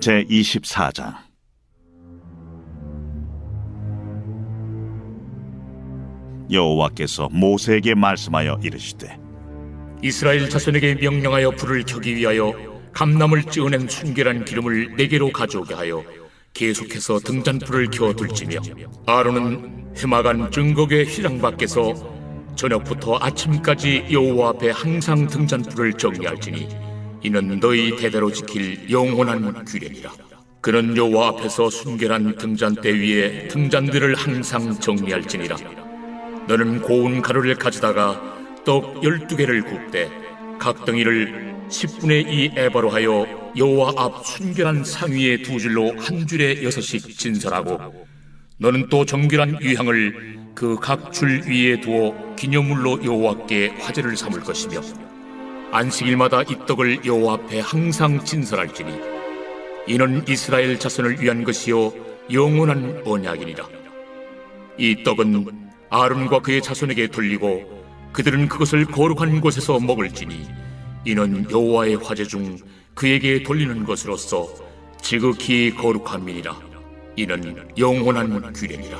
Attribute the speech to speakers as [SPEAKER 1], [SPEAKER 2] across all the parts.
[SPEAKER 1] 제24장. 여호와께서 모세에게 말씀하여 이르시되,
[SPEAKER 2] 이스라엘 자손에게 명령하여 불을 켜기 위하여 감람을 찌어낸 순결한 기름을 네개로 가져오게 하여 계속해서 등잔불을 켜둘지며, 아론은 해마간 증거궤 휘장 밖에서 저녁부터 아침까지 여호와 앞에 항상 등잔불을 정리할지니 이는 너희 대대로 지킬 영원한 규례니라. 그는 여호와 앞에서 순결한 등잔대 위에 등잔들을 항상 정리할지니라. 너는 고운 가루를 가져다가 떡 12개를 굽되 각 덩이를 10분의 2 에바로 하여 여호와 앞 순결한 상 위에 두 줄로 한 줄에 6씩 진설하고, 너는 또 정결한 유향을 그 각 줄 위에 두어 기념물로 여호와께 화제를 삼을 것이며, 안식일마다 이 떡을 여호와 앞에 항상 진설할지니 이는 이스라엘 자손을 위한 것이요 영원한 언약이니라. 이 떡은 아론과 그의 자손에게 돌리고 그들은 그것을 거룩한 곳에서 먹을지니 이는 여호와의 화제 중 그에게 돌리는 것으로서 지극히 거룩함이니라. 이는 영원한 규례니라.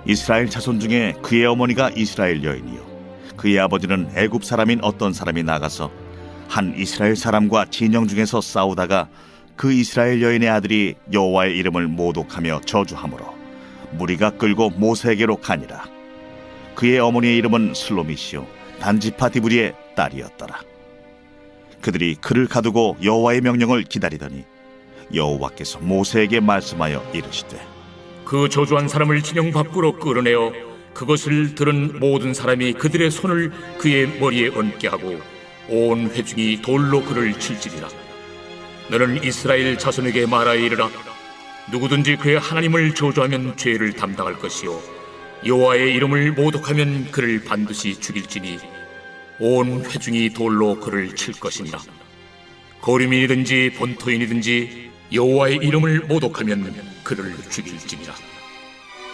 [SPEAKER 1] 이스라엘 자손 중에 그의 어머니가 이스라엘 여인이요 그의 아버지는 애굽 사람인 어떤 사람이 나가서 한 이스라엘 사람과 진영 중에서 싸우다가 그 이스라엘 여인의 아들이 여호와의 이름을 모독하며 저주하므로 무리가 끌고 모세에게로 가니라. 그의 어머니의 이름은 슬로미시요 단지파 디브리의 딸이었더라. 그들이 그를 가두고 여호와의 명령을 기다리더니 여호와께서 모세에게 말씀하여 이르시되,
[SPEAKER 2] 그 저주한 사람을 진영 밖으로 끌어내어 그것을 들은 모든 사람이 그들의 손을 그의 머리에 얹게 하고 온 회중이 돌로 그를 칠지니라. 너는 이스라엘 자손에게 말하여 이르라. 누구든지 그의 하나님을 저주하면 죄를 담당할 것이요 여호와의 이름을 모독하면 그를 반드시 죽일지니 온 회중이 돌로 그를 칠 것이니라. 거류민이든지 본토인이든지 여호와의 이름을 모독하면 그를 죽일지니라.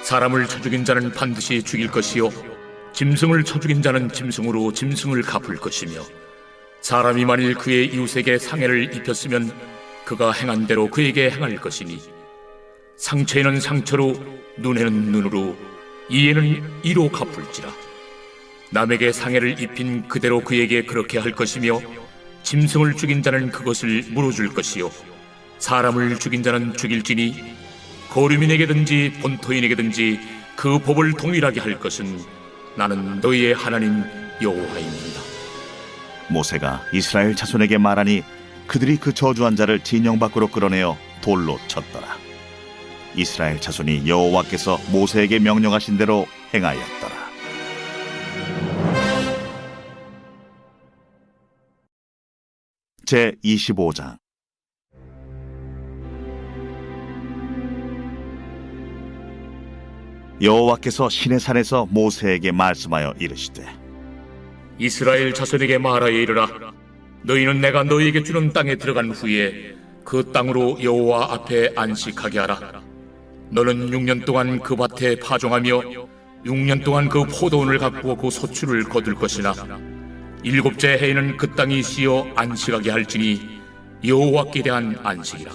[SPEAKER 2] 사람을 쳐 죽인 자는 반드시 죽일 것이요 짐승을 쳐 죽인 자는 짐승으로 짐승을 갚을 것이며, 사람이 만일 그의 이웃에게 상해를 입혔으면 그가 행한 대로 그에게 행할 것이니 상처에는 상처로 눈에는 눈으로 이에는 이로 갚을지라. 남에게 상해를 입힌 그대로 그에게 그렇게 할 것이며, 짐승을 죽인 자는 그것을 물어줄 것이요 사람을 죽인 자는 죽일지니 거류민에게든지 본토인에게든지 그 법을 동일하게 할 것은 나는 너희의 하나님 여호와입니다.
[SPEAKER 1] 모세가 이스라엘 자손에게 말하니 그들이 그 저주한 자를 진영 밖으로 끌어내어 돌로 쳤더라. 이스라엘 자손이 여호와께서 모세에게 명령하신 대로 행하였더라. 제25장. 여호와께서 시내산에서 모세에게 말씀하여 이르시되,
[SPEAKER 2] 이스라엘 자손에게 말하여 이르라. 너희는 내가 너희에게 주는 땅에 들어간 후에 그 땅으로 여호와 앞에 안식하게 하라. 너는 6년 동안 그 밭에 파종하며 6년 동안 그 포도원을 가꾸어 그 소출을 거둘 것이나 7째 해에는 그 땅이 쉬어 안식하게 할지니 여호와께 대한 안식이라.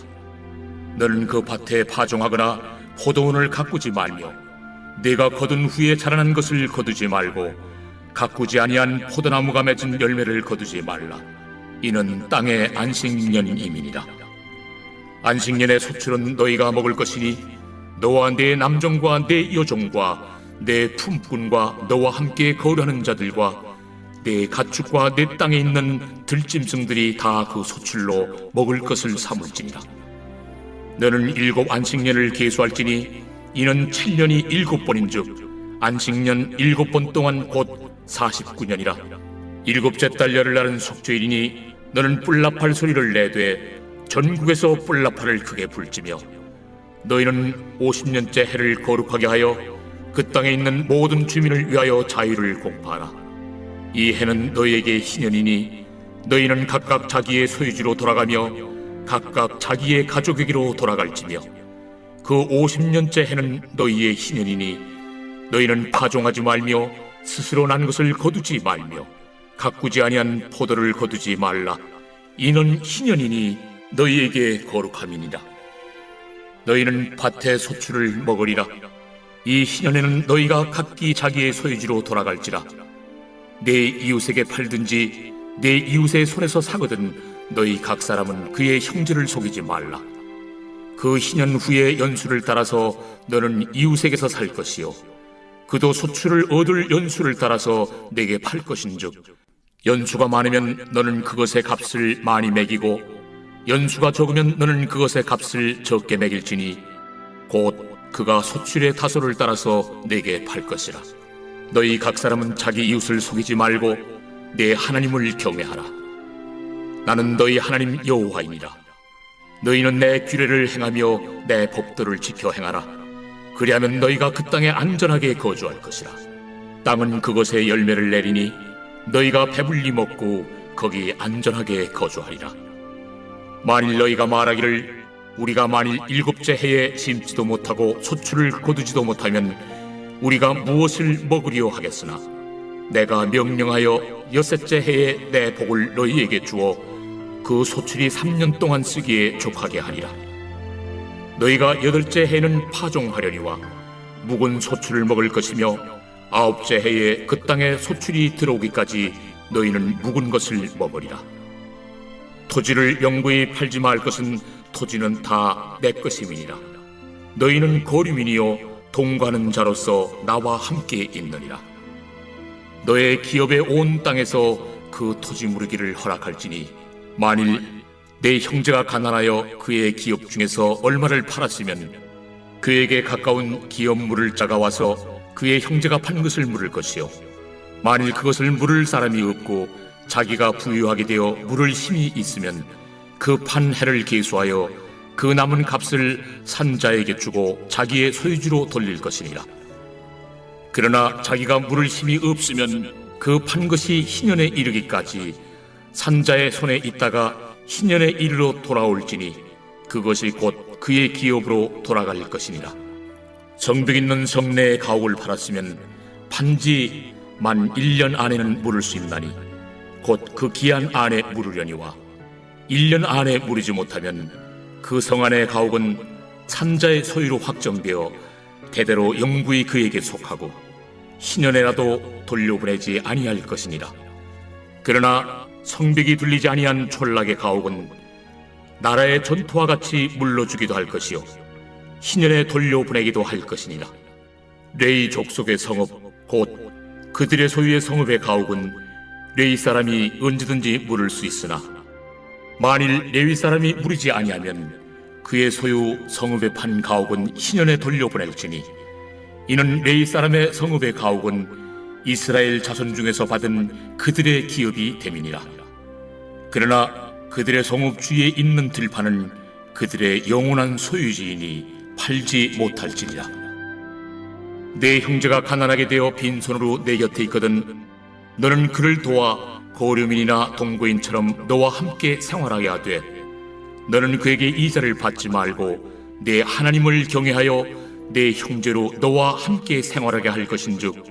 [SPEAKER 2] 너는 그 밭에 파종하거나 포도원을 가꾸지 말며 네가 거둔 후에 자라난 것을 거두지 말고 가꾸지 아니한 포도나무가 맺은 열매를 거두지 말라. 이는 땅의 안식년임이니라. 안식년의 소출은 너희가 먹을 것이니 너와 네 남종과 네 여종과 네 품꾼과 너와 함께 거류하는 자들과 네 가축과 네 땅에 있는 들짐승들이 다 그 소출로 먹을 것을 삼을지니라. 너는 7 안식년을 계수할지니 이는 7년이 7번인즉 안식년 7번 동안 곧 49년이라. 7째 달 열흘날은 속죄일이니 너는 뿔나팔 소리를 내되 전국에서 뿔나팔을 크게 불지며, 너희는 50년째 해를 거룩하게 하여 그 땅에 있는 모든 주민을 위하여 자유를 공포하라. 이 해는 너희에게 희년이니 너희는 각각 자기의 소유지로 돌아가며 각각 자기의 가족에게로 돌아갈지며, 그 50년째 해는 너희의 희년이니 너희는 파종하지 말며 스스로 난 것을 거두지 말며 가꾸지 아니한 포도를 거두지 말라. 이는 희년이니 너희에게 거룩함이니라. 너희는 밭의 소출을 먹으리라. 이 희년에는 너희가 각기 자기의 소유지로 돌아갈지라. 내 이웃에게 팔든지 내 이웃의 손에서 사거든 너희 각 사람은 그의 형제를 속이지 말라. 그 희년 후에 연수를 따라서 너는 이웃에게서 살 것이요 그도 소출을 얻을 연수를 따라서 내게 팔 것인즉 연수가 많으면 너는 그것의 값을 많이 매기고 연수가 적으면 너는 그것의 값을 적게 매길지니 곧 그가 소출의 다소를 따라서 내게 팔 것이라. 너희 각 사람은 자기 이웃을 속이지 말고 내 하나님을 경외하라. 나는 너희 하나님 여호와이니라. 너희는 내 규례를 행하며 내 법도를 지켜 행하라. 그리하면 너희가 그 땅에 안전하게 거주할 것이라. 땅은 그것에 열매를 내리니 너희가 배불리 먹고 거기 안전하게 거주하리라. 만일 너희가 말하기를 우리가 만일 7째 해에 심지도 못하고 소출을 거두지도 못하면 우리가 무엇을 먹으리요 하겠으나 내가 명령하여 6째 해에 내 복을 너희에게 주어 그 소출이 3년 동안 쓰기에 족하게 하리라. 너희가 8째 해에는 파종하려니와 묵은 소출을 먹을 것이며 9째 해에 그 땅에 소출이 들어오기까지 너희는 묵은 것을 먹으리라. 토지를 영구히 팔지 말 것은 토지는 다 내 것임이니라. 너희는 거류민이요 동거하는 자로서 나와 함께 있느니라. 너의 기업의 온 땅에서 그 토지 무르기를 허락할지니 만일 내 형제가 가난하여 그의 기업 중에서 얼마를 팔았으면 그에게 가까운 기업 물을 자가 와서 그의 형제가 판 것을 물을 것이요 만일 그것을 물을 사람이 없고 자기가 부유하게 되어 물을 힘이 있으면 그 판 해를 계수하여 그 남은 값을 산 자에게 주고 자기의 소유지로 돌릴 것이니라. 그러나 자기가 물을 힘이 없으면 그 판 것이 희년에 이르기까지 산 자의 손에 있다가 희년에 이르러 돌아올지니 그것이 곧 그의 기업으로 돌아갈 것이니라. 성벽 있는 성내의 가옥을 팔았으면 판지 만 1년 안에는 물을 수 있나니 곧 그 기한 안에 물으려니와 1년 안에 물이지 못하면 그 성 안의 가옥은 산자의 소유로 확정되어 대대로 영구히 그에게 속하고 희년에라도 돌려보내지 아니할 것이니라. 그러나 성벽이 둘리지 아니한 촌락의 가옥은 나라의 전토와 같이 물러주기도 할 것이요 희년에 돌려보내기도 할 것이니라. 레위 족속의 성읍 곧 그들의 소유의 성읍의 가옥은 레위 사람이 언제든지 물을 수 있으나 만일 레위 사람이 물이지 아니하면 그의 소유 성읍에 판 가옥은 희년에 돌려보낼지니 이는 레위 사람의 성읍의 가옥은 이스라엘 자손 중에서 받은 그들의 기업이 됨이니라. 그러나 그들의 성읍 주위에 있는 들판은 그들의 영원한 소유지이니 팔지 못할지니라. 내 형제가 가난하게 되어 빈손으로 내 곁에 있거든 너는 그를 도와 고류민이나 동거인처럼 너와 함께 생활하게 하되 너는 그에게 이자를 받지 말고 내 하나님을 경외하여 내 형제로 너와 함께 생활하게 할 것인즉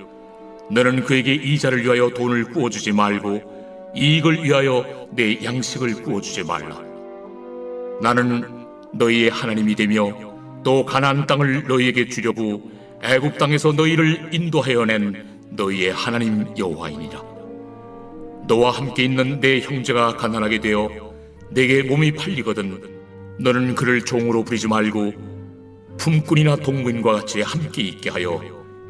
[SPEAKER 2] 너는 그에게 이자를 위하여 돈을 구워주지 말고 이익을 위하여 내 양식을 구워주지 말라. 나는 너희의 하나님이 되며 또 가나안 땅을 너희에게 주려고 애굽 땅에서 너희를 인도하여 낸 너희의 하나님 여호와이니라. 너와 함께 있는 내 형제가 가난하게 되어 내게 몸이 팔리거든 너는 그를 종으로 부리지 말고 품꾼이나 동거인과 같이 함께 있게 하여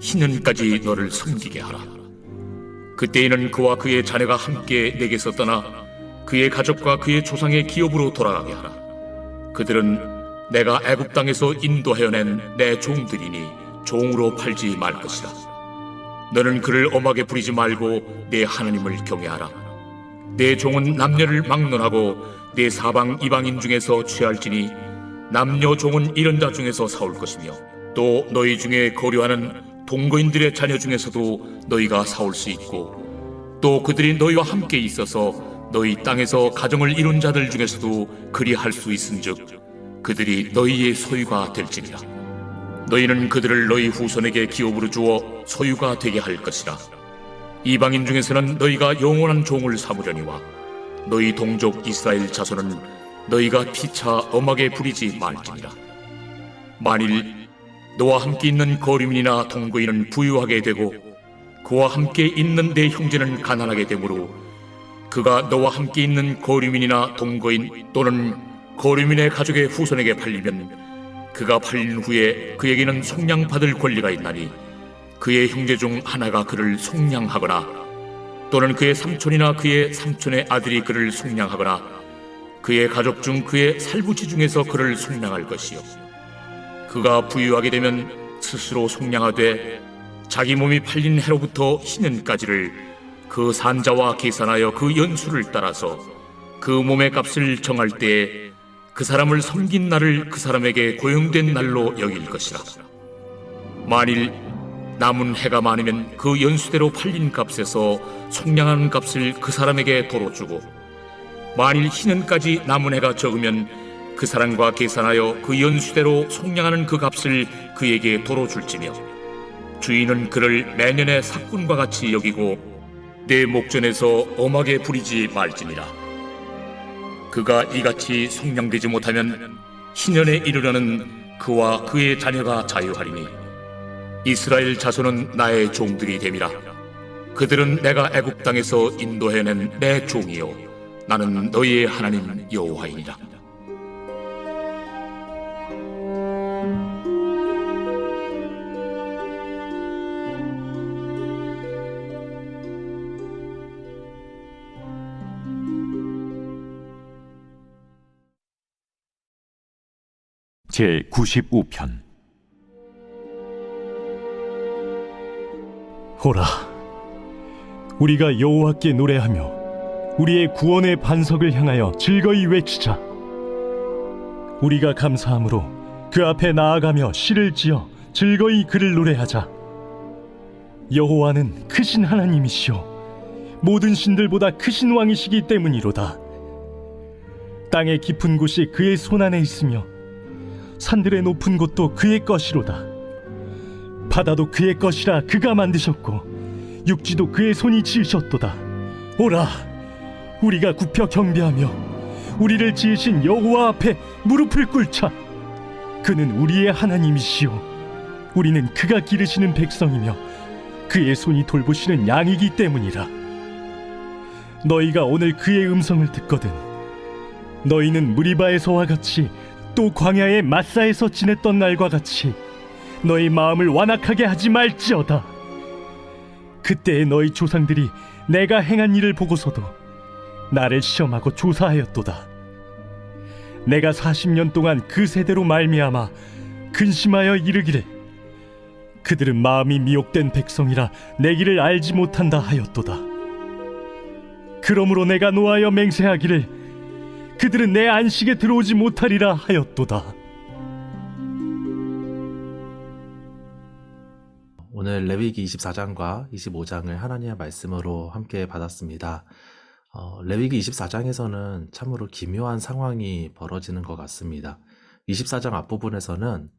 [SPEAKER 2] 희년까지 너를 섬기게 하라. 그때에는 그와 그의 자녀가 함께 내게서 떠나 그의 가족과 그의 조상의 기업으로 돌아가게 하라. 그들은 내가 애굽 땅에서 인도하여 낸 내 종들이니 종으로 팔지 말 것이라. 너는 그를 엄하게 부리지 말고 내 하나님을 경외하라. 내 종은 남녀를 막론하고 내 사방 이방인 중에서 취할지니 남녀 종은 이런 자 중에서 사올 것이며 또 너희 중에 거류하는 동거인들의 자녀 중에서도 너희가 사올 수 있고 또 그들이 너희와 함께 있어서 너희 땅에서 가정을 이룬 자들 중에서도 그리할 수 있은즉 그들이 너희의 소유가 될지니라. 너희는 그들을 너희 후손에게 기업으로 주어 소유가 되게 할 것이라. 이방인 중에서는 너희가 영원한 종을 삼으려니와 너희 동족 이스라엘 자손은 너희가 피차 엄하게 부리지 말지니라. 만일 너와 함께 있는 거류민이나 동거인은 부유하게 되고 그와 함께 있는 내 형제는 가난하게 되므로 그가 너와 함께 있는 거류민이나 동거인 또는 거류민의 가족의 후손에게 팔리면 그가 팔린 후에 그에게는 속량받을 권리가 있나니 그의 형제 중 하나가 그를 속량하거나 또는 그의 삼촌이나 그의 삼촌의 아들이 그를 속량하거나 그의 가족 중 그의 살부치 중에서 그를 속량할 것이요 그가 부유하게 되면 스스로 속량하되 자기 몸이 팔린 해로부터 희년까지를 그 산자와 계산하여 그 연수를 따라서 그 몸의 값을 정할 때에 그 사람을 섬긴 날을 그 사람에게 고용된 날로 여길 것이라. 만일 남은 해가 많으면 그 연수대로 팔린 값에서 속량하는 값을 그 사람에게 도로 주고 만일 희년까지 남은 해가 적으면 그 사람과 계산하여 그 연수대로 속량하는 그 값을 그에게 도로 줄지며 주인은 그를 매년의 삭군과 같이 여기고 내 목전에서 엄하게 부리지 말지니라. 그가 이같이 속량되지 못하면 희년에 이르려는 그와 그의 자녀가 자유하리니 이스라엘 자손은 나의 종들이 됨이라. 그들은 내가 애굽 땅에서 인도해낸 내 종이요 나는 너희의 하나님 여호와이니라.
[SPEAKER 3] 제 95편.
[SPEAKER 4] 호라, 우리가 여호와께 노래하며 우리의 구원의 반석을 향하여 즐거이 외치자. 우리가 감사함으로 그 앞에 나아가며 시를 지어 즐거이 그를 노래하자. 여호와는 크신 하나님이시오 모든 신들보다 크신 왕이시기 때문이로다. 땅의 깊은 곳이 그의 손안에 있으며 산들의 높은 곳도 그의 것이로다. 바다도 그의 것이라 그가 만드셨고 육지도 그의 손이 지으셨도다. 오라, 우리가 굽혀 경배하며 우리를 지으신 여호와 앞에 무릎을 꿇자. 그는 우리의 하나님이시오 우리는 그가 기르시는 백성이며 그의 손이 돌보시는 양이기 때문이라. 너희가 오늘 그의 음성을 듣거든 너희는 무리바에서와 같이 또 광야의 마사에서 지냈던 날과 같이 너희 마음을 완악하게 하지 말지어다. 그때의 너희 조상들이 내가 행한 일을 보고서도 나를 시험하고 조사하였도다. 내가 40년 동안 그 세대로 말미암아 근심하여 이르기를 그들은 마음이 미혹된 백성이라 내 길을 알지 못한다 하였도다. 그러므로 내가 노하여 맹세하기를 그들은 내 안식에 들어오지 못하리라 하였도다.
[SPEAKER 5] 오늘 레위기 24장과 25장을 하나님의 말씀으로 함께 받았습니다. 레위기 24장에서는 참으로 기묘한 상황이 벌어지는 것 같습니다. 24장 앞부분에서는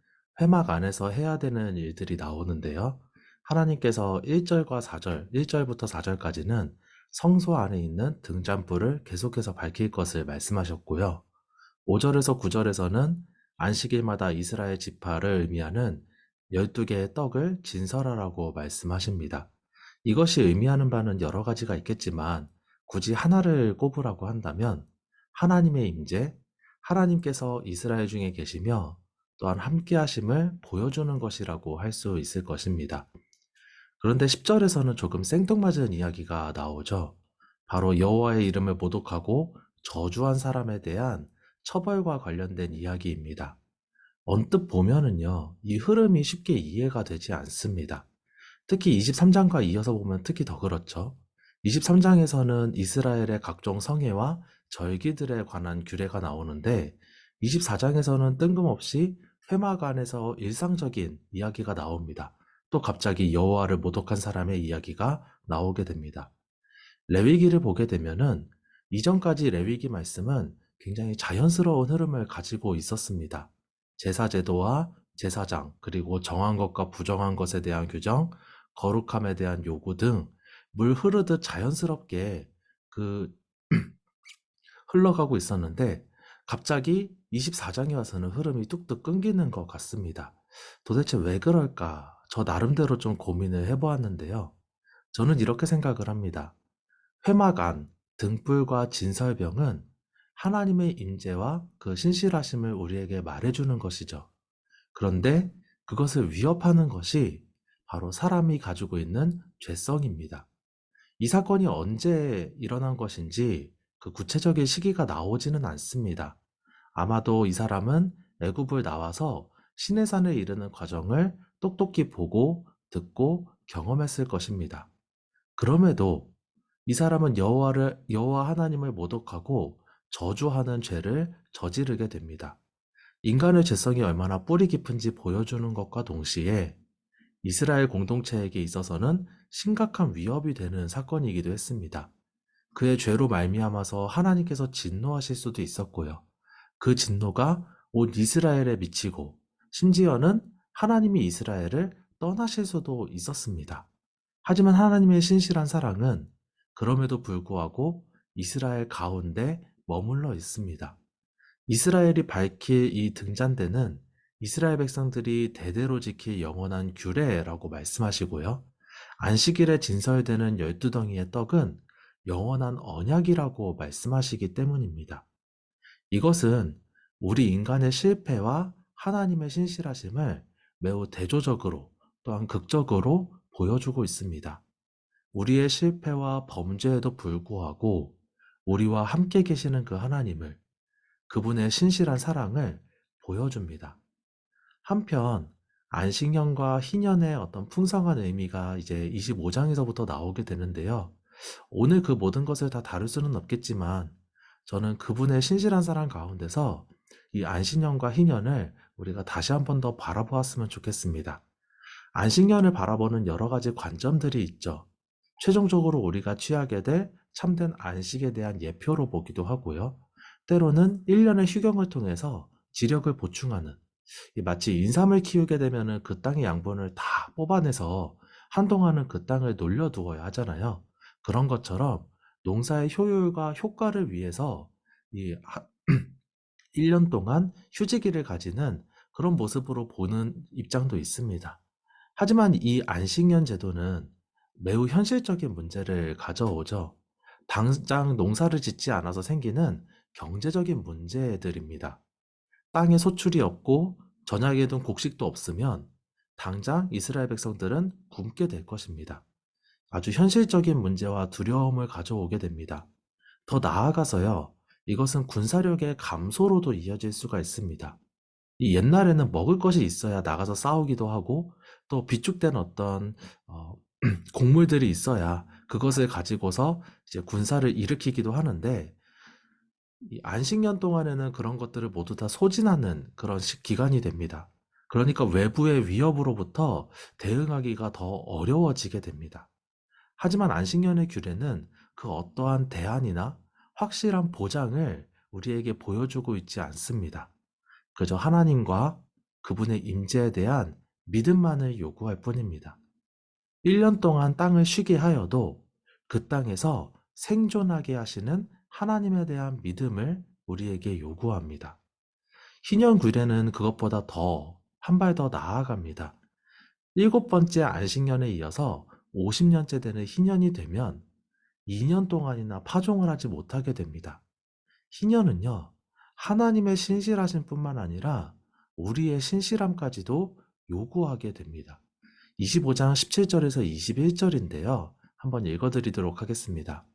[SPEAKER 5] 회막 안에서 해야 되는 일들이 나오는데요. 하나님께서 1절과 4절, 1절부터 4절까지는 성소 안에 있는 등잔불을 계속해서 밝힐 것을 말씀하셨고요. 5절에서 9절에서는 안식일마다 이스라엘 지파를 의미하는 12개의 떡을 진설하라고 말씀하십니다. 이것이 의미하는 바는 여러 가지가 있겠지만 굳이 하나를 꼽으라고 한다면 하나님의 임재, 하나님께서 이스라엘 중에 계시며 또한 함께 하심을 보여주는 것이라고 할 수 있을 것입니다. 그런데 10절에서는 조금 생뚱맞은 이야기가 나오죠. 바로 여호와의 이름을 모독하고 저주한 사람에 대한 처벌과 관련된 이야기입니다. 언뜻 보면은요, 이 흐름이 쉽게 이해가 되지 않습니다. 특히 23장과 이어서 보면 특히 더 그렇죠. 23장에서는 이스라엘의 각종 성회와 절기들에 관한 규례가 나오는데 24장에서는 뜬금없이 회막 안에서 일상적인 이야기가 나옵니다. 또 갑자기 여호와를 모독한 사람의 이야기가 나오게 됩니다. 레위기를 보게 되면은 이전까지 레위기 말씀은 굉장히 자연스러운 흐름을 가지고 있었습니다. 제사제도와 제사장, 그리고 정한 것과 부정한 것에 대한 규정, 거룩함에 대한 요구 등 물 흐르듯 자연스럽게 흘러가고 있었는데 갑자기 24장에 와서는 흐름이 뚝뚝 끊기는 것 같습니다. 도대체 왜 그럴까? 저 나름대로 좀 고민을 해보았는데요. 저는 이렇게 생각을 합니다. 회막 안, 등불과 진설병은 하나님의 임재와 그 신실하심을 우리에게 말해주는 것이죠. 그런데 그것을 위협하는 것이 바로 사람이 가지고 있는 죄성입니다. 이 사건이 언제 일어난 것인지 그 구체적인 시기가 나오지는 않습니다. 아마도 이 사람은 애굽을 나와서 시내산에 이르는 과정을 똑똑히 보고 듣고 경험했을 것입니다. 그럼에도 이 사람은 여호와 하나님을 모독하고 저주하는 죄를 저지르게 됩니다. 인간의 죄성이 얼마나 뿌리 깊은지 보여주는 것과 동시에 이스라엘 공동체에게 있어서는 심각한 위협이 되는 사건이기도 했습니다. 그의 죄로 말미암아서 하나님께서 진노하실 수도 있었고요. 그 진노가 온 이스라엘에 미치고 심지어는 하나님이 이스라엘을 떠나실 수도 있었습니다. 하지만 하나님의 신실한 사랑은 그럼에도 불구하고 이스라엘 가운데 머물러 있습니다. 이스라엘이 밝힐 이 등잔대는 이스라엘 백성들이 대대로 지킬 영원한 규례라고 말씀하시고요. 안식일에 진설되는 12덩이의 떡은 영원한 언약이라고 말씀하시기 때문입니다. 이것은 우리 인간의 실패와 하나님의 신실하심을 매우 대조적으로 또한 극적으로 보여주고 있습니다. 우리의 실패와 범죄에도 불구하고 우리와 함께 계시는 그 하나님을, 그분의 신실한 사랑을 보여줍니다. 한편 안식년과 희년의 어떤 풍성한 의미가 이제 25장에서부터 나오게 되는데요. 오늘 그 모든 것을 다 다룰 수는 없겠지만 저는 그분의 신실한 사랑 가운데서 이 안식년과 희년을 우리가 다시 한 번 더 바라보았으면 좋겠습니다. 안식년을 바라보는 여러 가지 관점들이 있죠. 최종적으로 우리가 취하게 될 참된 안식에 대한 예표로 보기도 하고요. 때로는 1년의 휴경을 통해서 지력을 보충하는, 마치 인삼을 키우게 되면 그 땅의 양분을 다 뽑아내서 한동안은 그 땅을 놀려두어야 하잖아요. 그런 것처럼 농사의 효율과 효과를 위해서 이 1년 동안 휴지기를 가지는 그런 모습으로 보는 입장도 있습니다. 하지만 이 안식년 제도는 매우 현실적인 문제를 가져오죠. 당장 농사를 짓지 않아서 생기는 경제적인 문제들입니다. 땅에 소출이 없고 전약에 둔 곡식도 없으면 당장 이스라엘 백성들은 굶게 될 것입니다. 아주 현실적인 문제와 두려움을 가져오게 됩니다. 더 나아가서요, 이것은 군사력의 감소로도 이어질 수가 있습니다. 이 옛날에는 먹을 것이 있어야 나가서 싸우기도 하고 또 비축된 어떤 곡물들이 있어야 그것을 가지고서 이제 군사를 일으키기도 하는데, 이 안식년 동안에는 그런 것들을 모두 다 소진하는 그런 기간이 됩니다. 그러니까 외부의 위협으로부터 대응하기가 더 어려워지게 됩니다. 하지만 안식년의 규례는 그 어떠한 대안이나 확실한 보장을 우리에게 보여주고 있지 않습니다. 그저 하나님과 그분의 임재에 대한 믿음만을 요구할 뿐입니다. 1년 동안 땅을 쉬게 하여도 그 땅에서 생존하게 하시는 하나님에 대한 믿음을 우리에게 요구합니다. 희년 규례는 그것보다 한 발 더 나아갑니다. 7번째 안식년에 이어서 50년째 되는 희년이 되면 2년 동안이나 파종을 하지 못하게 됩니다. 희년은요, 하나님의 신실하심 뿐만 아니라 우리의 신실함까지도 요구하게 됩니다. 25장 17절에서 21절인데요. 한번 읽어드리도록 하겠습니다.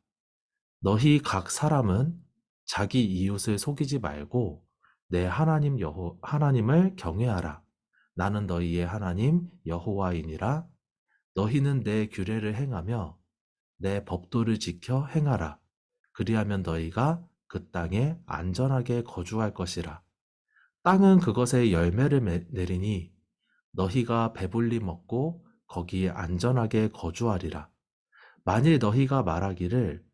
[SPEAKER 5] 너희 각 사람은 자기 이웃을 속이지 말고 내 하나님을 경외하라. 나는 너희의 하나님 여호와이니라. 너희는 내 규례를 행하며 내 법도를 지켜 행하라. 그리하면 너희가 그 땅에 안전하게 거주할 것이라. 땅은 그것의 열매를 내리니 너희가 배불리 먹고 거기에 안전하게 거주하리라. 만일 너희가 말하기를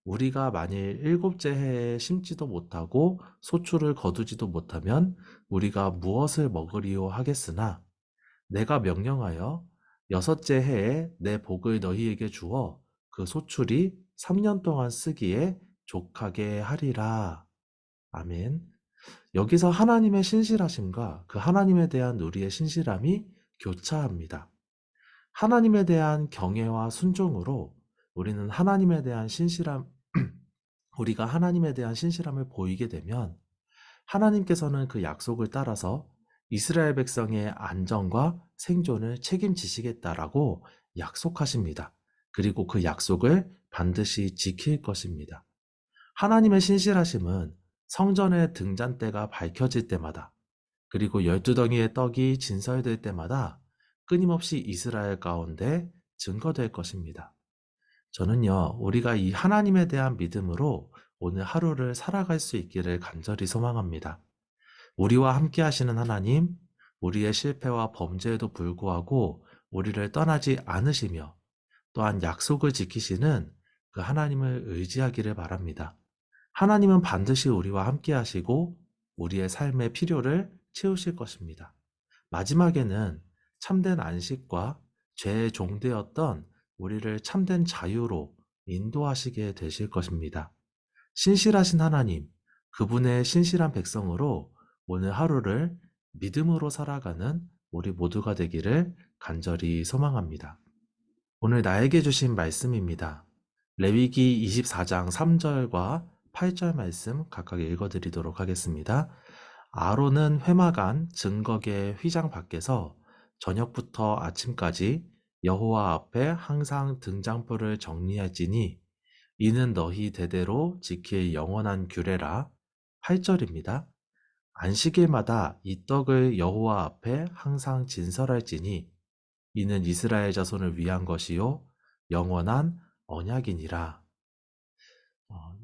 [SPEAKER 5] 우리가 만일 7째 해에 심지도 못하고 소출을 거두지도 못하면 우리가 무엇을 먹으리요 하겠으나 내가 명령하여 6째 해에 내 복을 너희에게 주어 그 소출이 3년 동안 쓰기에 족하게 하리라. 아멘. 여기서 하나님의 신실하심과 그 하나님에 대한 우리의 신실함이 교차합니다. 하나님에 대한 경외와 순종으로 우리는 하나님에 대한 신실함, 우리가 하나님에 대한 신실함을 보이게 되면 하나님께서는 그 약속을 따라서 이스라엘 백성의 안전과 생존을 책임지시겠다라고 약속하십니다. 그리고 그 약속을 반드시 지킬 것입니다. 하나님의 신실하심은 성전의 등잔대가 밝혀질 때마다 그리고 12덩이의 떡이 진설될 때마다 끊임없이 이스라엘 가운데 증거될 것입니다. 저는요, 우리가 이 하나님에 대한 믿음으로 오늘 하루를 살아갈 수 있기를 간절히 소망합니다. 우리와 함께 하시는 하나님, 우리의 실패와 범죄에도 불구하고 우리를 떠나지 않으시며 또한 약속을 지키시는 그 하나님을 의지하기를 바랍니다. 하나님은 반드시 우리와 함께 하시고 우리의 삶의 필요를 채우실 것입니다. 마지막에는 참된 안식과 죄의 종되었던 우리를 참된 자유로 인도하시게 되실 것입니다. 신실하신 하나님, 그분의 신실한 백성으로 오늘 하루를 믿음으로 살아가는 우리 모두가 되기를 간절히 소망합니다. 오늘 나에게 주신 말씀입니다. 레위기 24장 3절과 8절 말씀 각각 읽어드리도록 하겠습니다. 아론은 회막안 증거계 휘장 밖에서 저녁부터 아침까지 여호와 앞에 항상 등장포를 정리할지니 이는 너희 대대로 지킬 영원한 규례라. 8절입니다. 안식일마다 이 떡을 여호와 앞에 항상 진설할지니 이는 이스라엘 자손을 위한 것이요 영원한 언약이니라.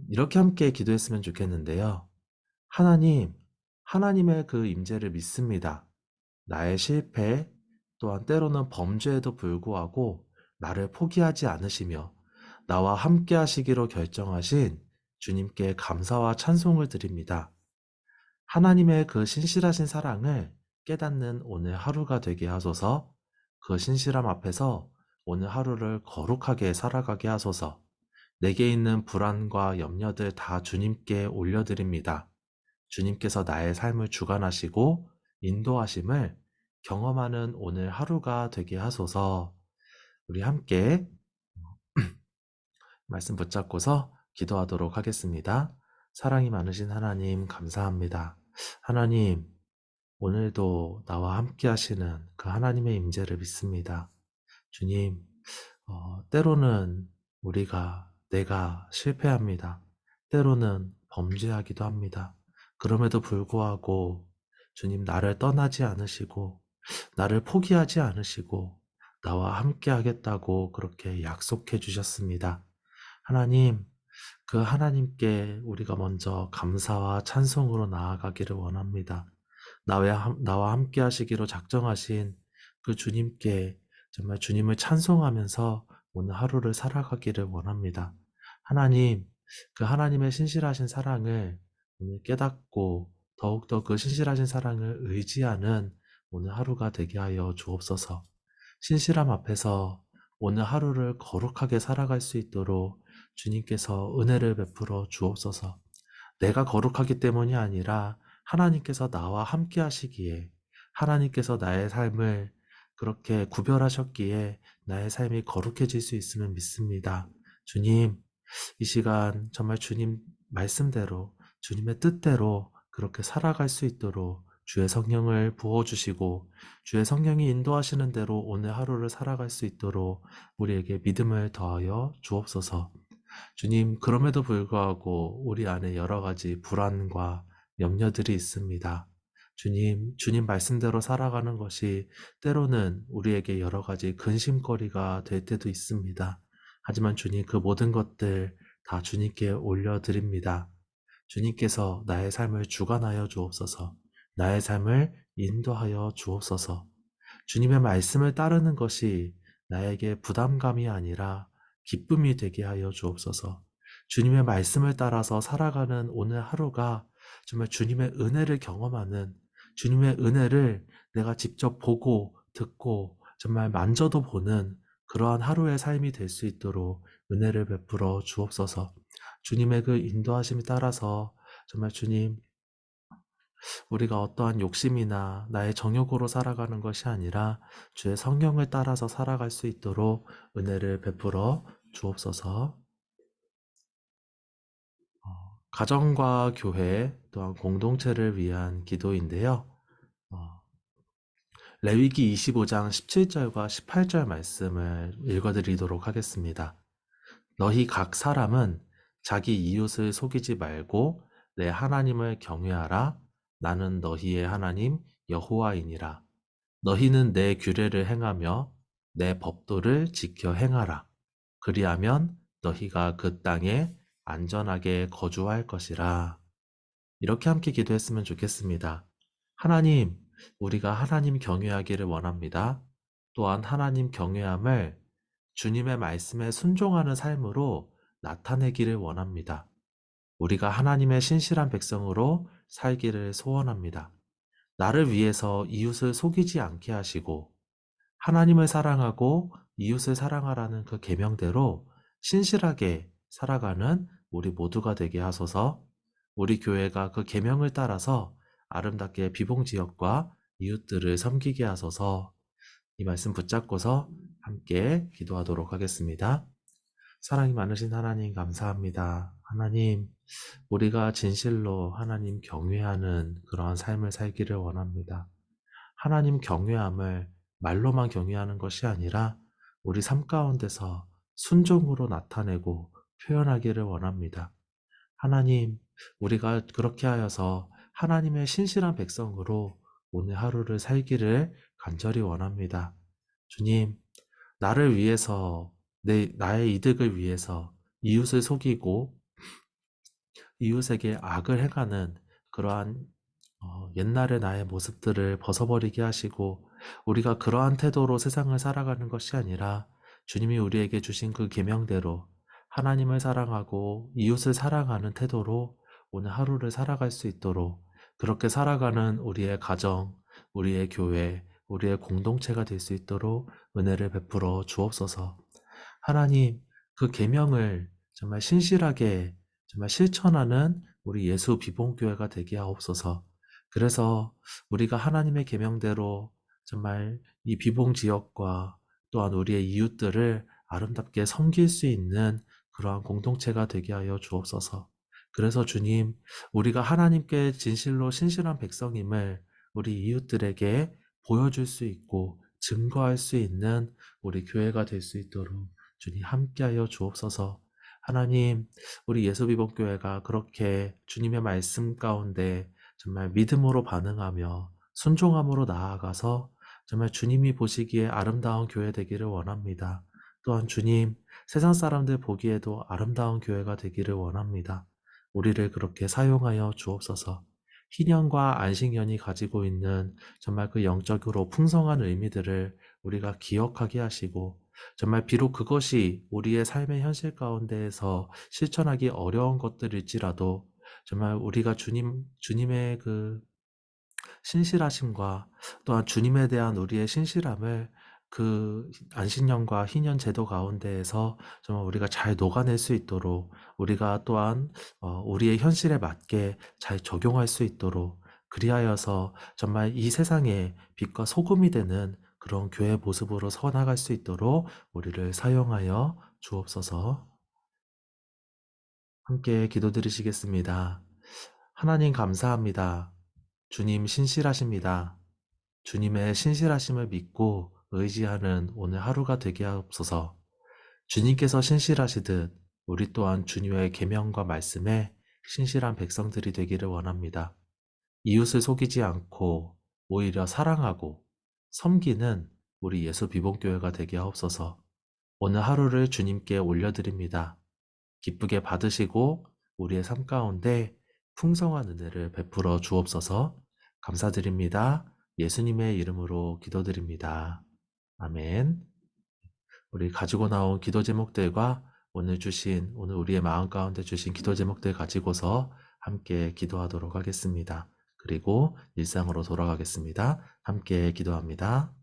[SPEAKER 5] 이렇게 함께 기도했으면 좋겠는데요. 하나님, 하나님의 그 임재를 믿습니다. 나의 실패, 또한 때로는 범죄에도 불구하고 나를 포기하지 않으시며 나와 함께 하시기로 결정하신 주님께 감사와 찬송을 드립니다. 하나님의 그 신실하신 사랑을 깨닫는 오늘 하루가 되게 하소서. 그 신실함 앞에서 오늘 하루를 거룩하게 살아가게 하소서. 내게 있는 불안과 염려들 다 주님께 올려드립니다. 주님께서 나의 삶을 주관하시고 인도하심을 경험하는 오늘 하루가 되게 하소서. 우리 함께 말씀 붙잡고서 기도하도록 하겠습니다. 사랑이 많으신 하나님 감사합니다. 하나님, 오늘도 나와 함께 하시는 그 하나님의 임재를 믿습니다. 주님, 때로는 내가 실패합니다. 때로는 범죄하기도 합니다. 그럼에도 불구하고 주님 나를 떠나지 않으시고 나를 포기하지 않으시고 나와 함께 하겠다고 그렇게 약속해 주셨습니다. 하나님, 그 하나님께 우리가 먼저 감사와 찬송으로 나아가기를 원합니다. 나와 함께 하시기로 작정하신 그 주님께 정말 주님을 찬송하면서 오늘 하루를 살아가기를 원합니다. 하나님, 그 하나님의 신실하신 사랑을 오늘 깨닫고 더욱더 그 신실하신 사랑을 의지하는 오늘 하루가 되게 하여 주옵소서. 신실함 앞에서 오늘 하루를 거룩하게 살아갈 수 있도록 주님께서 은혜를 베풀어 주옵소서. 내가 거룩하기 때문이 아니라 하나님께서 나와 함께 하시기에 하나님께서 나의 삶을 그렇게 구별하셨기에 나의 삶이 거룩해질 수 있음을 믿습니다. 주님, 이 시간 정말 주님 말씀대로 주님의 뜻대로 그렇게 살아갈 수 있도록 주의 성령을 부어주시고 주의 성령이 인도하시는 대로 오늘 하루를 살아갈 수 있도록 우리에게 믿음을 더하여 주옵소서. 주님, 그럼에도 불구하고 우리 안에 여러 가지 불안과 염려들이 있습니다. 주님 말씀대로 살아가는 것이 때로는 우리에게 여러 가지 근심거리가 될 때도 있습니다. 하지만 주님, 그 모든 것들 다 주님께 올려드립니다. 주님께서 나의 삶을 주관하여 주옵소서. 나의 삶을 인도하여 주옵소서. 주님의 말씀을 따르는 것이 나에게 부담감이 아니라 기쁨이 되게 하여 주옵소서. 주님의 말씀을 따라서 살아가는 오늘 하루가 정말 주님의 은혜를 경험하는, 주님의 은혜를 내가 직접 보고 듣고 정말 만져도 보는 그러한 하루의 삶이 될 수 있도록 은혜를 베풀어 주옵소서. 주님의 그 인도하심에 따라서 정말 주님 우리가 어떠한 욕심이나 나의 정욕으로 살아가는 것이 아니라 주의 성령을 따라서 살아갈 수 있도록 은혜를 베풀어 주옵소서. 가정과 교회 또한 공동체를 위한 기도인데요. 어, 레위기 25장 17절과 18절 말씀을 읽어드리도록 하겠습니다. 너희 각 사람은 자기 이웃을 속이지 말고 내 하나님을 경외하라. 나는 너희의 하나님 여호와이니라. 너희는 내 규례를 행하며 내 법도를 지켜 행하라. 그리하면 너희가 그 땅에 안전하게 거주할 것이라. 이렇게 함께 기도했으면 좋겠습니다. 하나님, 우리가 하나님 경외하기를 원합니다. 또한 하나님 경외함을 주님의 말씀에 순종하는 삶으로 나타내기를 원합니다. 우리가 하나님의 신실한 백성으로 살기를 소원합니다. 나를 위해서 이웃을 속이지 않게 하시고 하나님을 사랑하고 이웃을 사랑하라는 그 계명대로 신실하게 살아가는 우리 모두가 되게 하소서. 우리 교회가 그 계명을 따라서 아름답게 비봉지역과 이웃들을 섬기게 하소서. 이 말씀 붙잡고서 함께 기도하도록 하겠습니다. 사랑이 많으신 하나님 감사합니다. 하나님, 우리가 진실로 하나님 경외하는 그러한 삶을 살기를 원합니다. 하나님 경외함을 말로만 경외하는 것이 아니라 우리 삶 가운데서 순종으로 나타내고 표현하기를 원합니다. 하나님, 우리가 그렇게 하여서 하나님의 신실한 백성으로 오늘 하루를 살기를 간절히 원합니다. 주님, 나를 위해서, 나의 이득을 위해서 이웃을 속이고 이웃에게 악을 행하는 그러한 옛날의 나의 모습들을 벗어버리게 하시고 우리가 그러한 태도로 세상을 살아가는 것이 아니라 주님이 우리에게 주신 그 계명대로 하나님을 사랑하고 이웃을 사랑하는 태도로 오늘 하루를 살아갈 수 있도록 그렇게 살아가는 우리의 가정, 우리의 교회, 우리의 공동체가 될 수 있도록 은혜를 베풀어 주옵소서. 하나님, 그 계명을 정말 신실하게 정말 실천하는 우리 예수 비봉교회가 되게 하옵소서. 그래서 우리가 하나님의 계명대로 정말 이 비봉 지역과 또한 우리의 이웃들을 아름답게 섬길 수 있는 그러한 공동체가 되게 하여 주옵소서. 그래서 주님, 우리가 하나님께 진실로 신실한 백성임을 우리 이웃들에게 보여줄 수 있고 증거할 수 있는 우리 교회가 될 수 있도록 주님 함께하여 주옵소서. 하나님, 우리 예수비봉교회가 그렇게 주님의 말씀 가운데 정말 믿음으로 반응하며 순종함으로 나아가서 정말 주님이 보시기에 아름다운 교회 되기를 원합니다. 또한 주님, 세상 사람들 보기에도 아름다운 교회가 되기를 원합니다. 우리를 그렇게 사용하여 주옵소서. 희년과 안식년이 가지고 있는 정말 그 영적으로 풍성한 의미들을 우리가 기억하게 하시고 정말 비록 그것이 우리의 삶의 현실 가운데에서 실천하기 어려운 것들일지라도 정말 우리가 주님의 그 신실하심과 또한 주님에 대한 우리의 신실함을 그 안식년과 희년 제도 가운데에서 정말 우리가 잘 녹아낼 수 있도록 우리가 또한 우리의 현실에 맞게 잘 적용할 수 있도록 그리하여서 정말 이 세상에 빛과 소금이 되는 그런 교회 모습으로 서 나갈 수 있도록 우리를 사용하여 주옵소서. 함께 기도드리시겠습니다. 하나님 감사합니다. 주님 신실하십니다. 주님의 신실하심을 믿고 의지하는 오늘 하루가 되게 하옵소서. 주님께서 신실하시듯 우리 또한 주님의 계명과 말씀에 신실한 백성들이 되기를 원합니다. 이웃을 속이지 않고 오히려 사랑하고 섬기는 우리 예수 비봉교회가 되게 하옵소서. 오늘 하루를 주님께 올려드립니다. 기쁘게 받으시고 우리의 삶 가운데 풍성한 은혜를 베풀어 주옵소서. 감사드립니다. 예수님의 이름으로 기도드립니다. 아멘. 우리 가지고 나온 기도 제목들과 오늘 우리의 마음 가운데 주신 기도 제목들 가지고서 함께 기도하도록 하겠습니다. 그리고 일상으로 돌아가겠습니다. 함께 기도합니다.